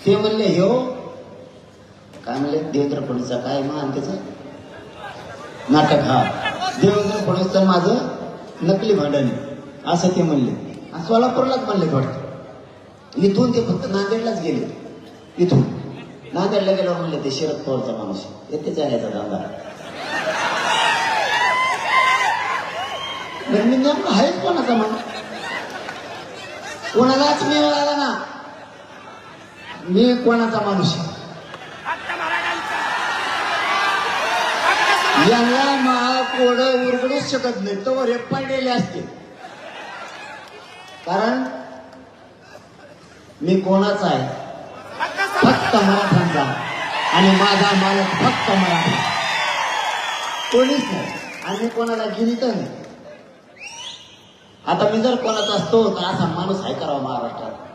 ते म्हणले हो काय म्हणले देवेंद्र फडणवीसचा काय मान त्याचं नाटक हा देवेंद्र फडणवीसचं माझं नकली भांडण असं ते म्हणले आणि सोलापूरलाच म्हणले वाटतं इथून ते फक्त नांदेडलाच गेले इथून नांदेडला गेल्यावर म्हणले ते शरद पवारचा माणूस येतेच आहे याचा धंदा मी नेमकं आहेच कोणाचा माणूस कोणालाच मी मिळाला ना मी कोणाचा माणूस यांना महाकोड उरगडूच शकत नाही तो हे पडलेले असते कारण मी कोणाचा आहे फक्त मराठ्यांचा आणि माझा मालक फक्त मराठा कोणीच नाही आणि मी कोणाला गिरीत नाही आता मी जर कोणाचा असतो तर असा माणूस आहे करावा महाराष्ट्रात